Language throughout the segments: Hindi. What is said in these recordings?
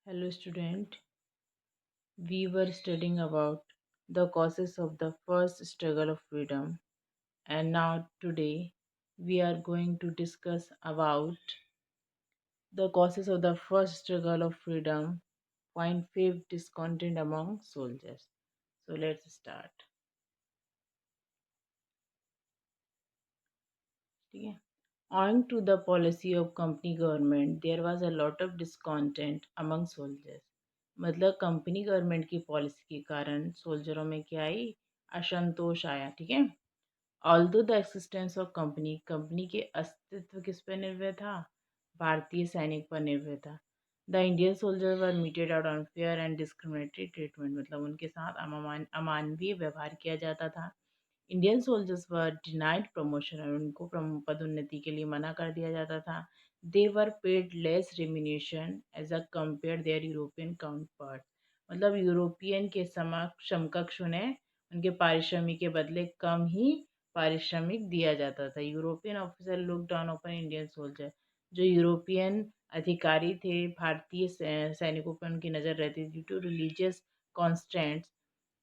Hello student, we were studying about the causes of the first struggle of freedom, and now today we are going to discuss about the causes of the first struggle of freedom find fifth discontent among soldiers. So let's start. ठीक है. Owing to the policy of company government, there was a lot of discontent among soldiers. मतलब कंपनी गवर्नमेंट की पॉलिसी के कारण सोल्जरों में क्या आई, असंतोष आया. ठीक है. Although the existence of company, company के अस्तित्व किस पर निर्भर था, भारतीय सैनिक पर निर्भर था. The Indian soldier were meted out unfair and discriminatory treatment, मतलब उनके साथ अमानवीय व्यवहार किया जाता था. इंडियन सोल्जर्स वर डिनाइड प्रमोशन, और उनको पदोन्नति के लिए मना कर दिया जाता था. They were paid less remuneration as a compare their European counterpart, मतलब यूरोपियन के समकक्ष उन्हें उनके पारिश्रमिक के बदले कम ही पारिश्रमिक दिया जाता था. European officer look down upon Indian soldier, जो यूरोपियन अधिकारी थे भारतीय सैनिकों पर उनकी नज़र रहती थी. ड्यू टू रिलीजियस कॉन्स्टेंट्स,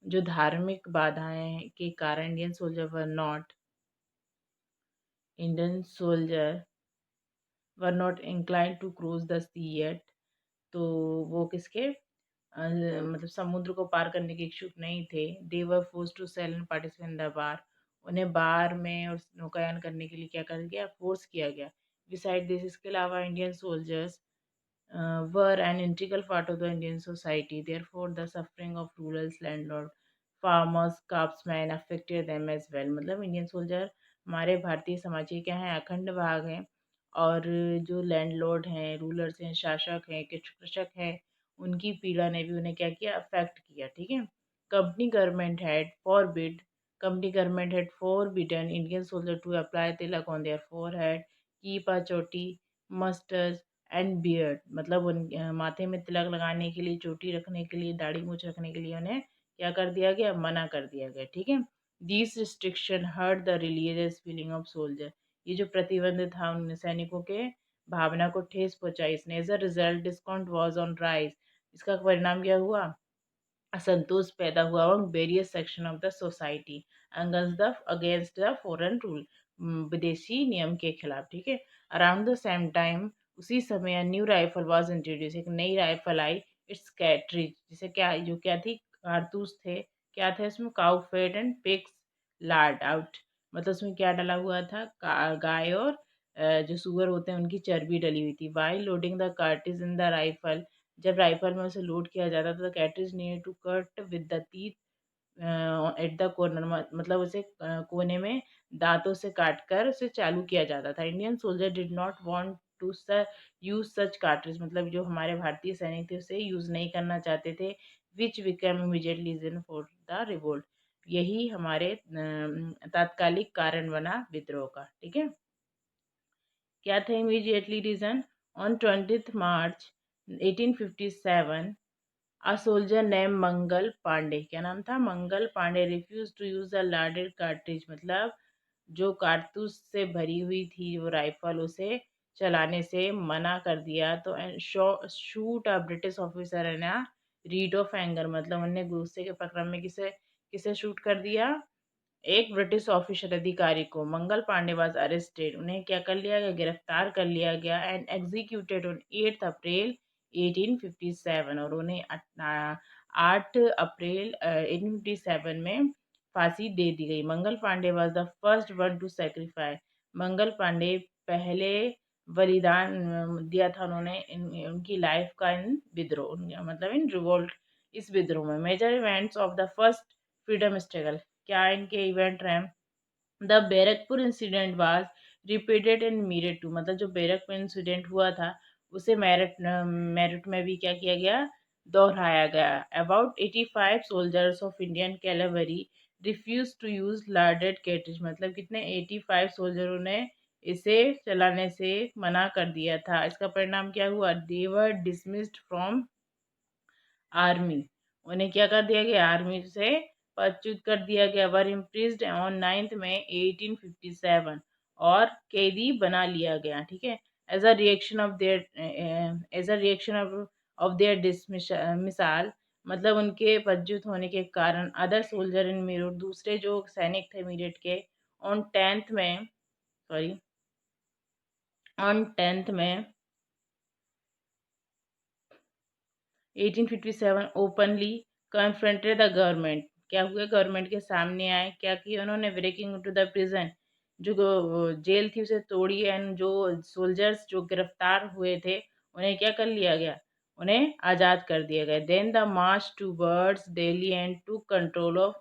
जो धार्मिक बाधाएं के कारण Indian soldier were not inclined to cross the sea yet, तो वो किसके मतलब समुद्र को पार करने के इच्छुक नहीं थे. They were force to sell and participate in the bar, उन्हें बार में और नौकायन करने के लिए क्या कर गया, फोर्स किया गया. बिसाइड दिस, इसके अलावा Indian soldiers were an integral part of the Indian society. Therefore, the suffering of rural landlord, farmers, craftsmen affected them as well. मतलब इंडियन सोल्जर हमारे भारतीय समाज के क्या है, अखंड भाग हैं. और जो लैंडलॉर्ड हैं, रूलर्स हैं, शासक हैं, कृषक हैं, उनकी पीड़ा ने भी उन्हें क्या किया, अफेक्ट किया. ठीक है. Company government had forbid, company government had forbidden Indian soldier to apply tilak on their forehead, keep a choti, musters and beard, मतलब उन माथे में तिलक लगाने के लिए, चोटी रखने के लिए, दाढ़ी मूछ रखने के लिए उन्हें क्या कर दिया गया, मना कर दिया गया. ठीक है. This restriction hurt the religious feeling of soldier, ये जो प्रतिबंध था उन सैनिकों के भावना को ठेस पहुंचाई इसने. As a result discount was on rise, इसका परिणाम क्या हुआ, असंतोष पैदा हुआ among various section of the society against the foreign rule, विदेशी नियम के खिलाफ. ठीक है. अराउंड द सेम टाइम, उसी समय न्यू राइफल वाज इंट्रोड्यूस, एक नई राइफल आई. इट्स कैटरिज, जिसे क्या, जो क्या थी, कारतूस थे. क्या था इसमें, cow fat and pigs lard out, मतलब उसमें क्या डला हुआ था, गाय और जो सुअर होते हैं उनकी चर्बी डली हुई थी. While loading the cartridge in the rifle, जब राइफल में उसे लोड किया जाता था, तो cartridge need to cut with the teeth at the corner, मतलब उसे कोने में दांतों से काट कर उसे चालू किया जाता था. Indian soldier did not want to use such cartridge, मतलब जो हमारे भारतीय सैनिक थे उसे यूज नहीं करना चाहते थे. Which become immediate reason for the revolt, यही हमारे तात्कालिक कारण बना विद्रोह का. ठीक है. क्या था immediately reason, on 20 March 1857 a soldier name Mangal Pandey, क्या नाम था, Mangal Pandey, refuse to use a larded cartridge, मतलब जो कारतूस से भरी हुई थी वो राइफल, उसे चलाने से मना कर दिया. तो शूट अ ब्रिटिश ऑफिसर है ना, रीड ऑफ एंगर, मतलब उन्होंने गुस्से के प्रक्रम में किसे किसे शूट कर दिया, एक ब्रिटिश ऑफिसर अधिकारी को. मंगल पांडे वाज अरेस्टेड, उन्हें क्या कर लिया गया, गिरफ्तार कर लिया गया. एंड एग्जीक्यूटेड ऑन 8 अप्रैल 1857, और उन्हें 8 अप्रैल 1857 में फांसी दे दी गई. Mangal Pandey was the first one to sacrifice, Mangal Pandey पहले बलिदान दिया था उन्होंने उनकी लाइफ का इन विद्रोह, मतलब इन रिवोल्ट, इस विद्रोह में. Major events of the first freedom struggle, क्या इनके इवेंट रहे, the Barrackpore incident was repeated in Meerut too, मतलब जो बैरकपुर इंसिडेंट हुआ था उसे मेरठ में भी क्या किया गया, दोहराया गया. About 85 soldiers of Indian cavalry refuse to use larded cartridge, मतलब कितने, 85 सोल्जरों ने इसे चलाने से मना कर दिया था. इसका परिणाम क्या हुआ, दे वर डिसमिस्ड फ्रॉम आर्मी, उन्हें क्या कर दिया गया, आर्मी से पदच्युत कर दिया गया. वर इम्प्रिज्ड ऑन 9 मई 1857, और कैदी बना लिया गया. ठीक है. As a reaction of their as a reaction of of their मिसाल, मतलब उनके पदच्युत होने के कारण अदर सोल्जर इन मीरठ, दूसरे जो सैनिक थे मीरठ के, ऑन 10th में सॉरी ऑन 10th में 1857 ओपनली कन्फ्रंटेड द गवर्नमेंट, क्या हुए, गवर्नमेंट के सामने आए, क्या किया उन्होंने, ब्रेकिंग इनटू द प्रिजन, जो जेल थी उसे तोड़ी, एंड जो सोल्जर्स जो गिरफ्तार हुए थे उन्हें क्या कर लिया गया, उन्हें आज़ाद कर दिया गया। Then the march towards Delhi and to control of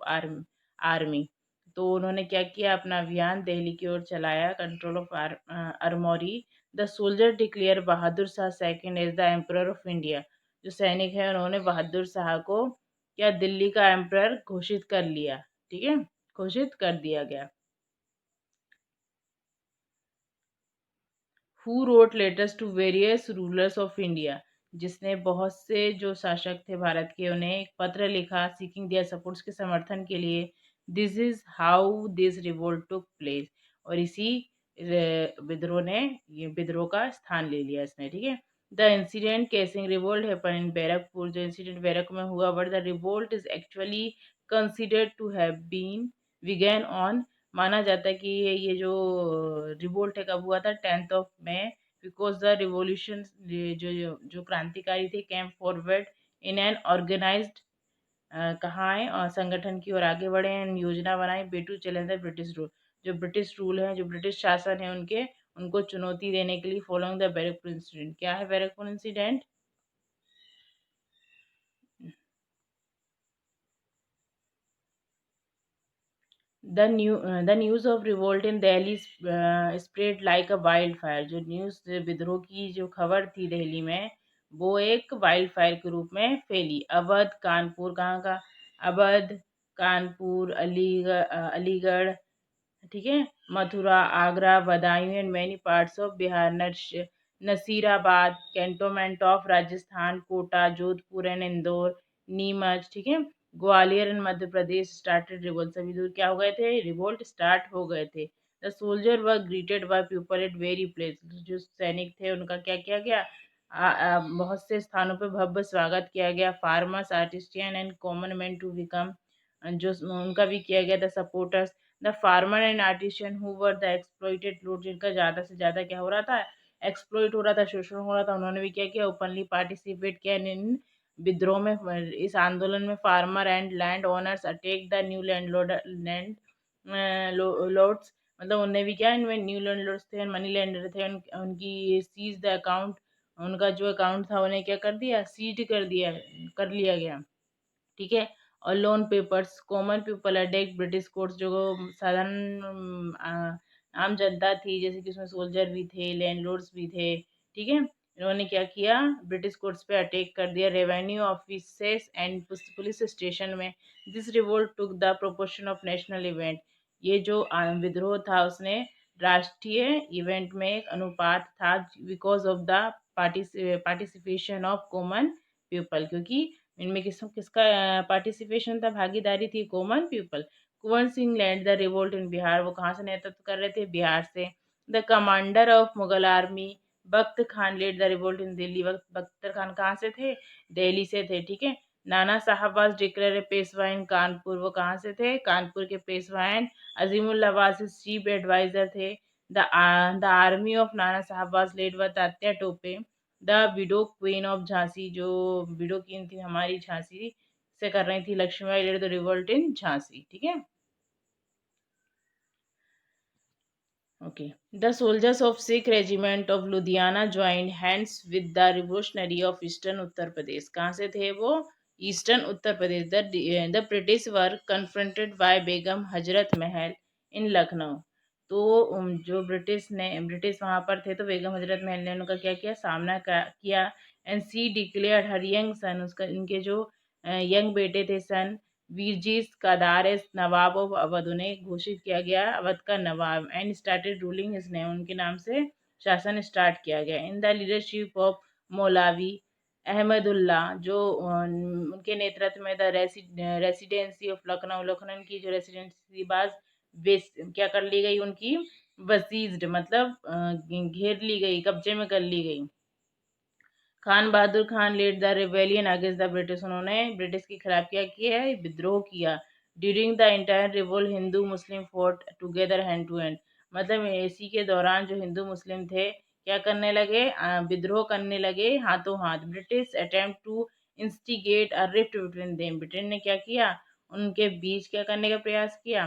army, तो उन्होंने क्या किया, अपना अभियान दिल्ली की ओर चलाया, control of armoury. The soldier declare Bahadur Shah second as the emperor of India, जो सैनिक है उन्होंने बहादुर शाह को क्या दिल्ली का एम्परर घोषित कर लिया, ठीक है, घोषित कर दिया गया। Who wrote letters to various rulers of India, जिसने बहुत से जो शासक थे भारत के उन्हें एक पत्र लिखा, सीकिंग दियर सपोर्ट्स के समर्थन के लिए। This is how this revolt took place, और इसी विद्रोह ने, ये विद्रोह का स्थान ले लिया इसने, ठीक है। The incident causing revolt happen in Barrackpore, जो इंसिडेंट बैरक में हुआ, but the revolt is actually considered to have been began on, माना जाता है कि ये जो रिवोल्ट है कब हुआ था, 10th में, बिकॉज द रिवोल्यूशन, जो क्रांतिकारी थे, came forward in an organised, कहाँ आए और संगठन की ओर आगे बढ़े, एंड योजना बनाई बेटू चैलेंज द ब्रिटिश रूल, जो ब्रिटिश रूल है, जो ब्रिटिश शासन है उनके, उनको चुनौती देने के लिए, फॉलोइंग द बैरकपुर इंसिडेंट, क्या है Barrackpore incident, the news of revolt in Delhi spread like a wild fire, जो न्यूज़ विद्रोह की जो खबर थी दिल्ली में, वो एक वाइल्ड फायर के रूप में फैली। अवध, कानपुर, कहाँ का, अवध, कानपुर, अलीगढ़, ठीक है, Mathura, Agra, Badaun and many parts of Bihar, Nasirabad, cantonment of Rajasthan, Kota, Jodhpur and Indore, Neemuch, ठीक है, Gwalior and Madhya Pradesh started revolt, सभी दूर क्या हो गए थे, रिवोल्ट स्टार्ट हो गए थे। The soldier were greeted by people at very place, जो सैनिक थे उनका क्या किया गया, बहुत से स्थानों पे भव्य स्वागत किया गया। Farmers, artisan and common man to become, जो उनका भी किया गया था supporters. The farmer and artisan who were the exploited लोग, जिनका ज़्यादा से ज़्यादा क्या हो रहा था, एक्सप्लॉइट हो रहा था, शोषण हो रहा था, उन्होंने भी क्या किया, ओपनली पार्टिसिपेट किया इन विद्रोह में, इस आंदोलन में। Farmer and land owners attack the new landlords, मतलब उनने भी क्या, इनमें न्यू लैंड लॉर्ड्स थे, मनी लैंडर थे, उनकी सीज द अकाउंट, उनका जो अकाउंट था उन्हें क्या कर दिया, सीज कर लिया गया, ठीक है। और loan papers, common people attacked British courts, जो साधारण आम जनता थी, जैसे कि उसमें सोल्जर भी थे, लैंडलॉर्ड्स भी थे, ठीक है, इन्होंने क्या किया, ब्रिटिश कोर्ट्स पे अटैक कर दिया। Revenue offices and police station में, this revolt took the proportion of national event, ये जो विद्रोह था उसने राष्ट्रीय इवेंट में एक अनुपात था, because of the participation of common people, क्योंकि इनमें किसका पार्टिसिपेशन था, भागीदारी थी, common people. Kunwar Singh led the revolt in Bihar, वो कहाँ से नेतृत्व कर रहे थे, बिहार से। The commander of Mughal army Bakht Khan led the revolt in Delhi, Bakhtar Khan कहाँ से थे, दिल्ली से थे, ठीक है। नाना साहबाज डिक्लेयर पेशवा इन कानपुर, वो कहाँ से थे, कानपुर के पेशवा हैं। अजीमुल्लाह चीफ एडवाइजर थे। The army of Nana Shahbaz lead व Tatya Tope, the widow queen of Jhansi, जो विडो क्वीन थी हमारी झांसी से कर रही थी, Lakshmibai led the revolt in Jhansi, ठीक है, okay. The soldiers of Sikh regiment of Ludhiana joint hands with the revolutionary of eastern Uttar Pradesh, कहाँ से थे वो, eastern Uttar Pradesh. The British were confronted by Begum Hazrat Mahal इन लखनऊ, तो जो ब्रिटिश वहां पर थे, तो बेगम हजरत महल ने उनका क्या किया, सामना किया। And she declared her young son, उसका इनके जो यंग बेटे थे son, Virjit Qadar as Nawab of Awadh, उन्हें घोषित किया गया अवध का nawab. And started ruling his name, उनके नाम से शासन स्टार्ट किया गया। In the leadership of Maulvi Ahmadullah, जो उनके नेतृत्व में the residency of Lucknow, Lucknow की जो रेसिडेंसी बाज क्या कर ली गई, उनकी बसीज्ड, मतलब घेर ली गई, कब्जे में कर ली गई। Khan Bahadur Khan lead the rebellion against the British, उन्होंने ब्रिटिश के खिलाफ क्या किया है, विद्रोह किया। During the entire revolt Hindu Muslim fought together hand to hand, मतलब इसी के दौरान जो हिंदू मुस्लिम थे क्या करने लगे, विद्रोह करने लगे हाथों हाथ। British attempt to instigate a rift between them, Britain ने क्या किया, उनके बीच क्या करने का प्रयास किया,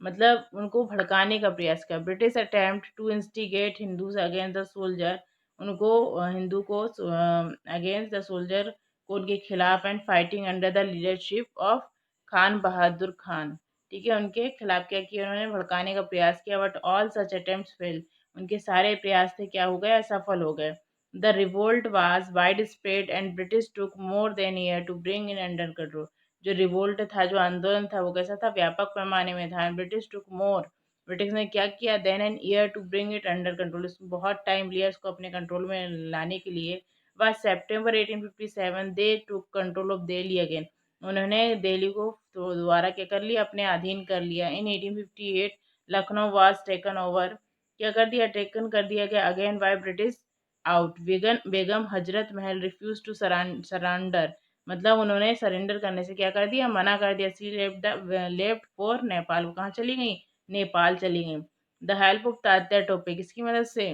मतलब उनको भड़काने का प्रयास किया। British attempt to instigate Hindus against the soldier, उनको हिंदू को अगेंस्ट द सोल्जर को उनके खिलाफ, and fighting under the leadership of Khan Bahadur Khan, ठीक है, उनके खिलाफ क्या किया, उन्होंने भड़काने का प्रयास किया। But all such attempts fail, उनके सारे प्रयास थे क्या हो गए, असफल हो गए। The revolt was widespread and British took more than year to bring in under control, जो रिवोल्ट था, जो आंदोलन था, वो कैसा था, व्यापक पैमाने में था। ब्रिटिश टुक मोर, ब्रिटिश ने क्या किया, then an year to bring it under control, इसको बहुत टाइम लिया इसको अपने कंट्रोल में लाने के लिए। By September 1857 they took control of Delhi again, उन्होंने दिल्ली को तो दोबारा क्या कर लिया, अपने अधीन कर लिया। इन 1858 लखनऊ वाज टेकन ओवर, क्या कर दिया, टेकन कर दिया गया again by British out. Begum Hazrat Mahal refuse to surrender, मतलब उन्होंने सरेंडर करने से क्या कर दिया, मना कर दिया। सी लेफ्ट फॉर नेपाल, वो कहाँ चली गई, नेपाल चली गई। The help of Tatya Tope, किसकी मदद से,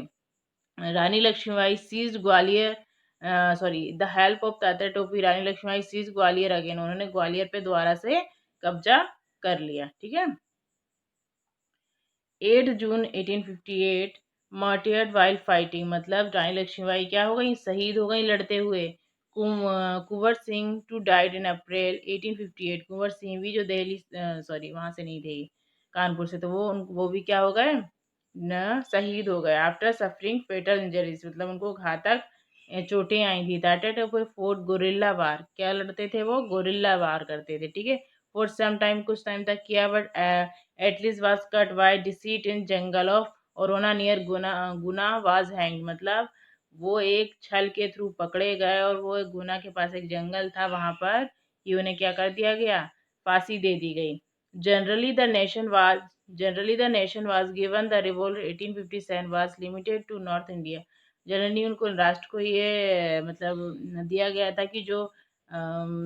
Rani Lakshmibai seized Gwalior, sorry, the help of Tatya Topi, Rani Lakshmibai seized Gwalior again, उन्होंने ग्वालियर पे दोबारा से कब्जा कर लिया, ठीक है। 8 जून 1858 मार्टियर्ड वाइल फाइटिंग, मतलब रानी लक्ष्मीबाई क्या हो गई, शहीद हो गई लड़ते हुए। Kunwar Singh to died in अप्रैल 1858, कुंवर सिंह भी जो दिल्ली, सॉरी वहां से नहीं थे, कानपुर से, तो वो भी क्या हो गए, न शहीद हो गए। आफ्टर सफरिंग फेटल इंजरीज, मतलब उनको घातक चोटें आई थी। दैट एट फोर्ट गोरिल्ला वार, क्या लड़ते थे वो, गोरिल्ला वार करते थे, ठीक है। फॉर सम टाइम, कुछ टाइम तक किया, but at least was cut by deceit in jungle of Orona near Guna, Guna was hang, मतलब वो एक छल के थ्रू पकड़े गए, और वो एक गुना के पास एक जंगल था, वहां पर ही उन्हें क्या कर दिया गया, फांसी दे दी गई। Generally the nation was generally the nation was given the revolt 1857 was limited to north India, generally उनको राष्ट्र को ये मतलब दिया गया था कि जो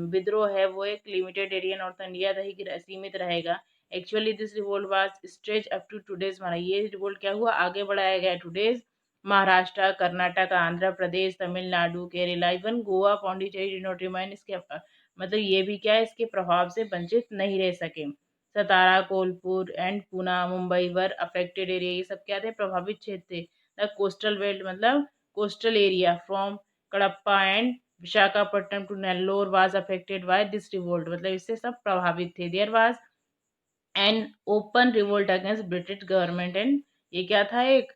विद्रोह है वो एक लिमिटेड एरिया नॉर्थ इंडिया तक ही सीमित रहेगा। Actually this revolt was stretch up to today's Maharashtra, ये रिवोल्ट क्या हुआ, आगे बढ़ाया गया today's Maharashtra, Karnataka, Andhra Pradesh, Tamil Nadu, Kerala, even Goa, Pondicherry did not remain, इसके मतलब ये भी क्या है, इसके प्रभाव से वंचित नहीं रह सके। Satara, Kolhapur and Pune, Mumbai were affected area, ये सब क्या थे, प्रभावित क्षेत्र थे। द कोस्टल बेल्ट, मतलब coastal area from Kadapa and Visakhapatnam to Nellore was affected by this revolt, मतलब इससे सब प्रभावित थे। There was an open revolt against British government, and ये क्या था, एक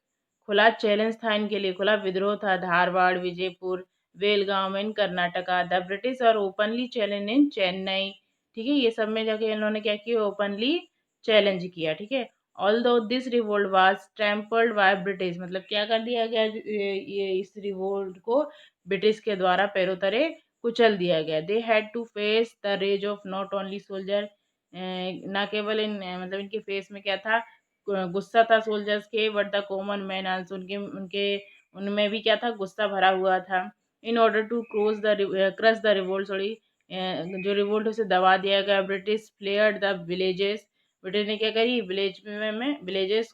खुला चैलेंज था इनके लिए, खुला विद्रोह था। धारवाड़, विजयपुर, बेलगांव इन कर्नाटका, द ब्रिटिश और ओपनली चैलेंज इन चेन्नई, ठीक है, ये सब में जाके इन्होंने क्या किया, ओपनली चैलेंज किया, ठीक है। ऑल दो this revolt was trampled by British, मतलब क्या कर दिया गया, ये इस रिवोल्ट को ब्रिटिश के द्वारा पैरों तले कुचल दिया गया। They had to face the rage of not only soldier, ना केवल मतलब इनके फेस में क्या था, गुस्सा था सोल्जर्स के, but the common man also, उनके उनके उनमें भी क्या था, गुस्सा भरा हुआ था। In order to crush the revolt, sorry, जो रिवोल्ट उसे दबा दिया गया। British flared the villages, British ने क्या करी, villages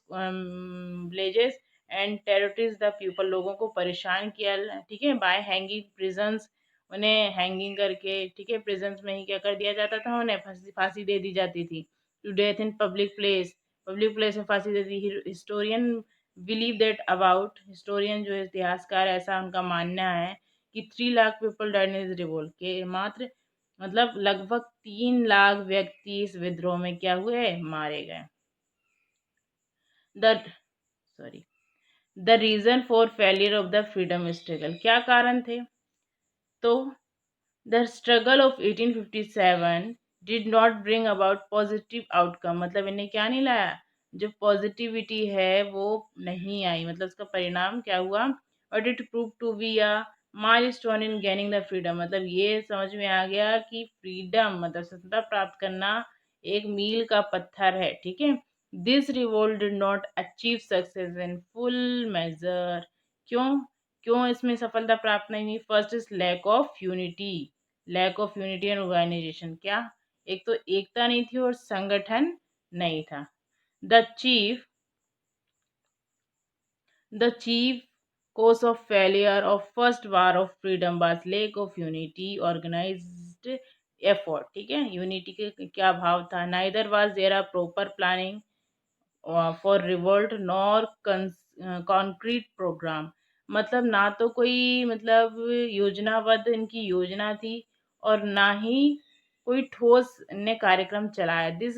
and terrorist the people, लोगों को परेशान किया, ठीक है, बाय हैंगिंग प्रिजन्स, उन्हें हैंगिंग करके, ठीक है, प्रिजन्स में ही क्या कर दिया जाता था, उन्हें फांसी फांसी दे दी जाती थी। To death in public place में फांसी दे दी। Historian believe that about, historian जो इतिहासकार, ऐसा उनका मानना है कि 3 lakh people died in this revolt, के मात्र मतलब लगभग 3 लाख व्यक्ति इस विद्रोह में क्या हुए, मारे गए। The sorry the reason for failure of the freedom struggle, क्या कारण थे, तो the struggle of 1857 did not bring about positive outcome, मतलब इन्हें क्या नहीं लाया, जो पॉजिटिविटी है वो नहीं आई, मतलब उसका परिणाम क्या हुआ, but it prove to be a milestone in gaining the freedom, मतलब ये समझ में आ गया कि फ्रीडम मतलब स्वतंत्रता प्राप्त करना एक मील का पत्थर है, ठीक है। This revolt did not achieve success in full major, क्यों, क्यों इसमें सफलता प्राप्त नहीं हुई? First is lack of unity and organisation. क्या? एक तो एकता नहीं थी और संगठन नहीं था। The chief The chief cause of failure of first war of freedom was lack of unity, organized effort। ठीक है, यूनिटी के क्या भाव था? Neither was there a proper planning for revolt nor concrete programme. मतलब ना तो कोई मतलब योजनाबद्ध इनकी योजना थी और ना ही कोई ठोस ने कार्यक्रम चलाया। This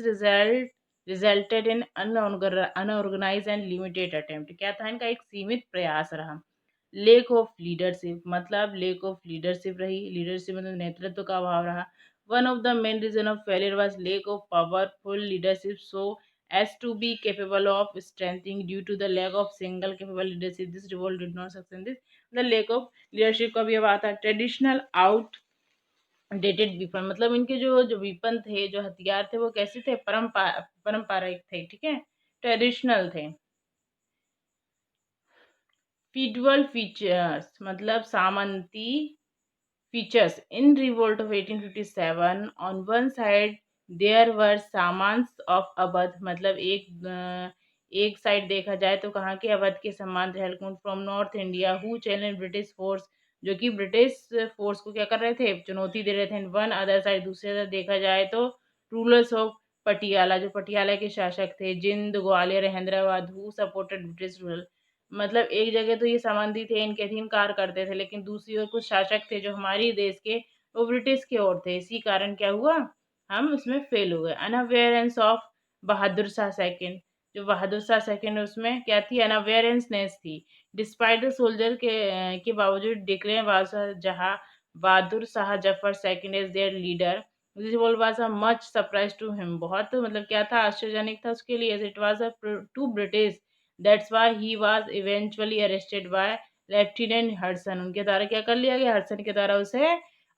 resulted in unorganise and limited attempt. क्या था? इनका एक सीमित प्रयास रहा। लेक ऑफ लीडरशिप, मतलब लेक ऑफ लीडरशिप रही। लीडरशिप मतलब नेतृत्व का अभाव रहा। One of the main reason of failure was lack of powerful leadership so as to be capable of strengthening due to the lack of single capable leadership this revolt did not succeed this the lack of leadership का भी अब आता है। ट्रेडिशनल आउटडेटेड वेपन, मतलब इनके जो वेपन थे, जो हथियार थे, वो कैसे थे? पारंपरिक थे। ठीक है, ट्रेडिशनल थे। फीडुअल फीचर्स मतलब सामंती features in revolt of 1857 on one side there were सामांस of Awadh, मतलब एक साइड देखा जाए तो कहाँ के? अवध के समान थे। हेल्कमुट from north India who challenge British force, जो कि ब्रिटिश फोर्स को क्या कर रहे थे? चुनौती दे रहे थे। वन अदर साइड, दूसरे तरफ देखा जाए तो रूलर्स ऑफ पटियाला, जो पटियाला के शासक थे, जिंद, Gwalior, Hyderabad who supported British rule. मतलब एक जगह तो ये संबंधी थे, इनके अधीन कार्य करते थे, लेकिन दूसरी ओर कुछ शासक थे जो हमारी देश के, वो ब्रिटिश की ओर थे। इसी कारण क्या हुआ? हम उसमें फेल हो गए। अनअवेयरेंस ऑफ बहादुर शाह सेकंड, जो बहादुर शाह सेकंड उसमें क्या थी? अनअवेयरनेस थी। डिस्पाइट द सोल्जर के बावजूद declare Badshah Jahan Bahadur Shah Zafar second is their leader. This world was a much surprise to him, बहुत मतलब क्या था? आश्चर्यजनक था उसके लिए। It was a to British, that's why he was eventually arrested by lieutenant Hudson. उनके द्वारा क्या कर लिया गया? हडसन के द्वारा उसे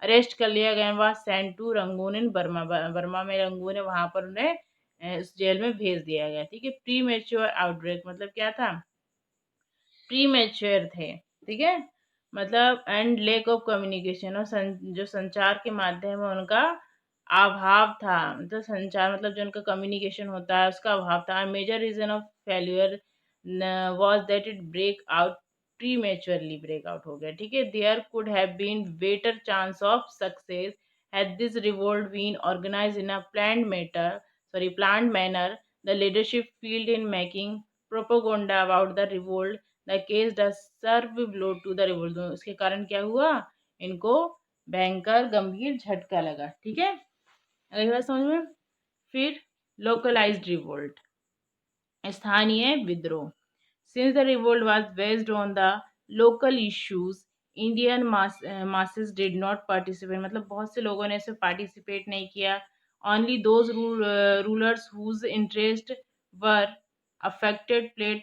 अरेस्ट कर लिया गया। वह sent to Rangoon in Burma, Burma में रंगून है, वहां पर उन्हें उस जेल में भेज दिया गया। ठीक है, प्री मेच्योर आउटब्रेक मतलब क्या था? प्री मेच्योर थे। ठीक है, मतलब एंड लेक ऑफ कम्युनिकेशन, और जो संचार के माध्यम है उनका अभाव था। मतलब संचार मतलब जो उनका कम्युनिकेशन होता है उसका अभाव था। Major reason of failure was that it break out prematurely, break out हो गया। ठीक है, there could have been better chance of success had this revolt been organized in a planned manner. The leadership failed in making propaganda about the revolt. The case does serve blow to the revolt। उसके कारण क्या हुआ? इनको भयंकर गंभीर झटका लगा। ठीक है, अगली बात समझ में। फिर लोकलाइज्ड रिवोल्ट, स्थानीय विद्रोह। Since the revolt was based on the local issues Indian masses did not participate, मतलब बहुत से लोगों ने इसमें पार्टिसिपेट नहीं किया। Only those rulers whose interest were affected played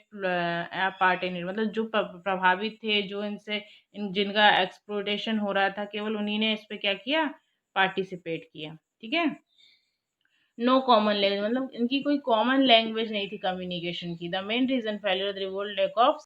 part in it, मतलब जो प्रभावित थे, जो जिनका एक्सप्लोटेशन हो रहा था, केवल उन्हीं ने इस पे क्या किया? पार्टिसिपेट किया। ठीक है, नो कॉमन लैंग्वेज, मतलब इनकी कोई कॉमन लैंग्वेज नहीं थी कम्युनिकेशन की। The main reason failure revolt lack of